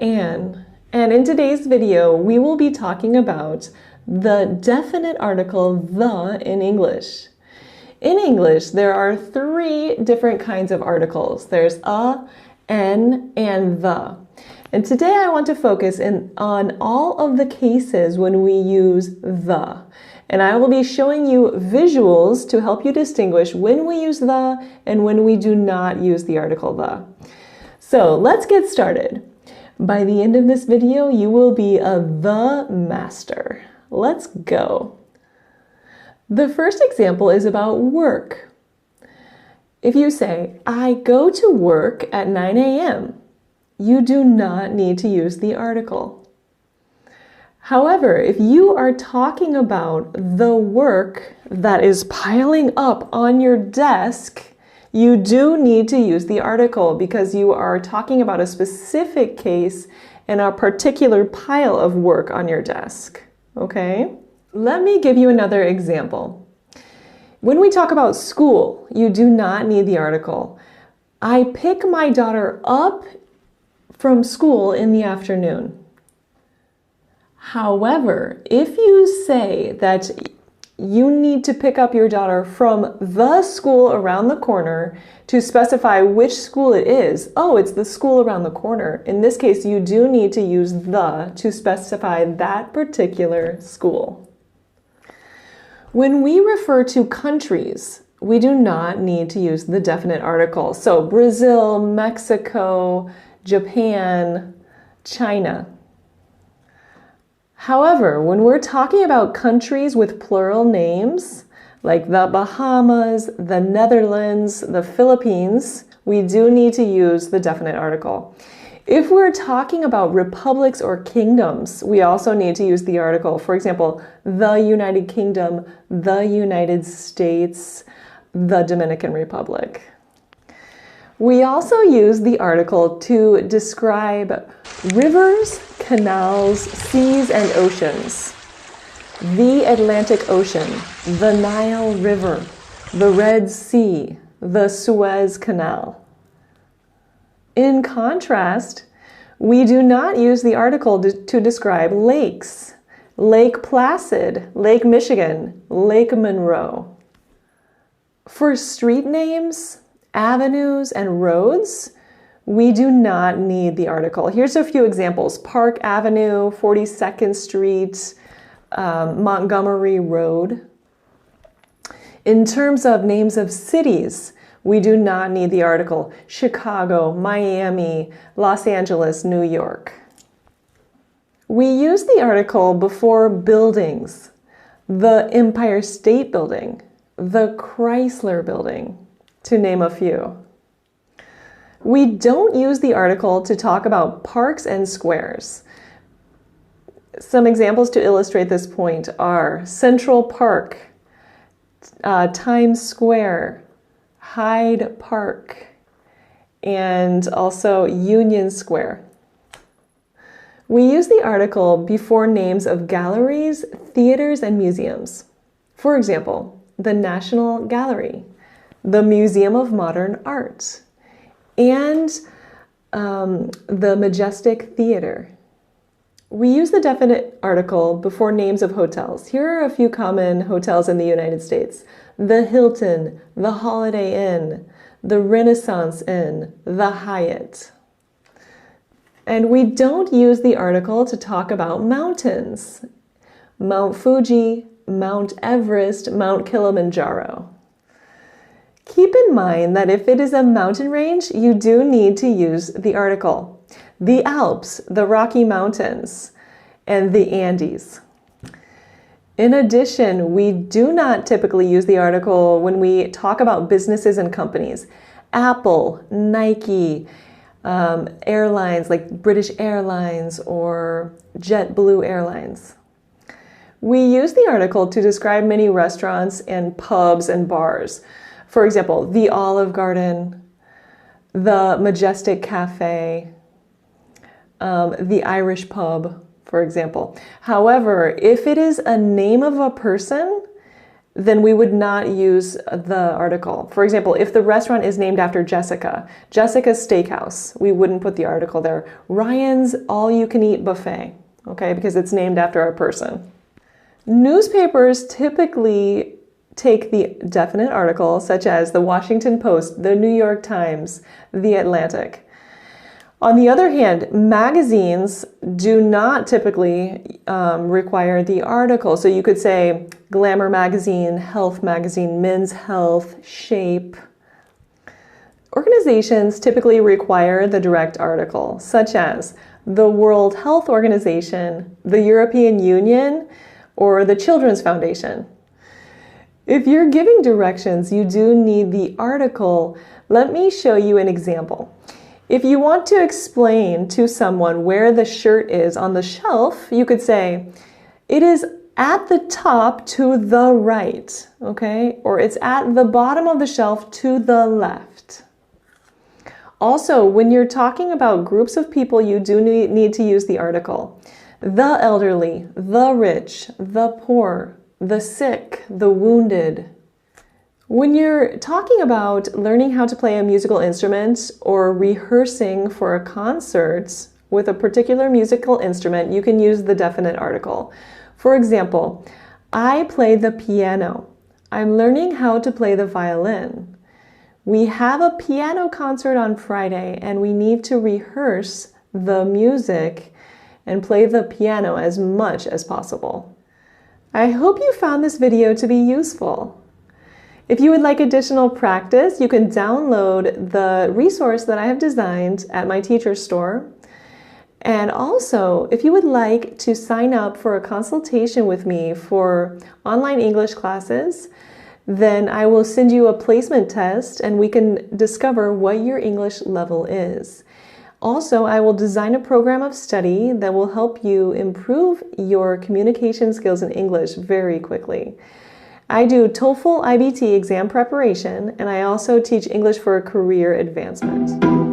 Anne, and in today's video we will be talking about the definite article the in English. In English, there are three different kinds of articles. There's a, an, and the. And today I want to focus on all of the cases when we use the. And I will be showing you visuals to help you distinguish when we use the and when we do not use the article the. So let's get started. By the end of this video, you will be a the master. Let's go. The first example is about work. If you say, I go to work at 9 a.m., you do not need to use the article. However, if you are talking about the work that is piling up on your desk, you do need to use the article because you are talking about a specific case and a particular pile of work on your desk. Okay? Let me give you another example. When we talk about school, you do not need the article. I pick my daughter up from school in the afternoon. However, if you say that you need to pick up your daughter from the school around the corner to specify which school it is, oh, it's the school around the corner. In this case, you do need to use the to specify that particular school. When we refer to countries, we do not need to use the definite article. So Brazil, Mexico, Japan, China. However, when we're talking about countries with plural names, like the Bahamas, the Netherlands, the Philippines, we do need to use the definite article. If we're talking about republics or kingdoms, we also need to use the article. For example, the United Kingdom, the United States, the Dominican Republic. We also use the article to describe rivers, canals, seas, and oceans. The Atlantic Ocean, the Nile River, the Red Sea, the Suez Canal. In contrast, we do not use the article to describe lakes. Lake Placid, Lake Michigan, Lake Monroe. For street names, avenues, and roads, we do not need the article. Here's a few examples. Park Avenue, 42nd Street, Montgomery Road. In terms of names of cities, we do not need the article. Chicago, Miami, Los Angeles, New York. We use the article before buildings. The Empire State Building, the Chrysler Building, to name a few. We don't use the article to talk about parks and squares. Some examples to illustrate this point are Central Park, Times Square, Hyde Park, and also Union Square. We use the article before names of galleries, theaters, and museums. For example, the National Gallery, the Museum of Modern Art, and the Majestic Theater. We use the definite article before names of hotels. Here are a few common hotels in the United States. The Hilton, the Holiday Inn, the Renaissance Inn, the Hyatt. And we don't use the article to talk about mountains. Mount Fuji, Mount Everest, Mount Kilimanjaro. Keep in mind that if it is a mountain range, you do need to use the article. The Alps, the Rocky Mountains, and the Andes. In addition, we do not typically use the article when we talk about businesses and companies. Apple, Nike, airlines like British Airlines or JetBlue Airlines. We use the article to describe many restaurants and pubs and bars. For example, the Olive Garden, the Majestic Cafe, the Irish Pub, for example. However, if it is a name of a person, then we would not use the article. For example, if the restaurant is named after Jessica, Jessica's Steakhouse, we wouldn't put the article there. Ryan's all-you-can-eat buffet, okay, because it's named after a person. Newspapers typically take the definite article, such as the Washington Post, the New York Times, the Atlantic. On the other hand, magazines do not typically require the article. So you could say Glamour Magazine, Health Magazine, Men's Health, Shape. Organizations typically require the direct article, such as the World Health Organization, the European Union, or the Children's Foundation. If you're giving directions, you do need the article. Let me show you an example. If you want to explain to someone where the shirt is on the shelf, you could say, it is at the top to the right, okay? Or it's at the bottom of the shelf to the left. Also, when you're talking about groups of people, you do need to use the article. The elderly, the rich, the poor, the sick, the wounded. When you're talking about learning how to play a musical instrument or rehearsing for a concert with a particular musical instrument, you can use the definite article. For example, I play the piano. I'm learning how to play the violin. We have a piano concert on Friday and we need to rehearse the music and play the piano as much as possible. I hope you found this video to be useful. If you would like additional practice, you can download the resource that I have designed at my teacher store. And also, if you would like to sign up for a consultation with me for online English classes, then I will send you a placement test and we can discover what your English level is. Also, I will design a program of study that will help you improve your communication skills in English very quickly. I do TOEFL IBT exam preparation, and I also teach English for career advancement.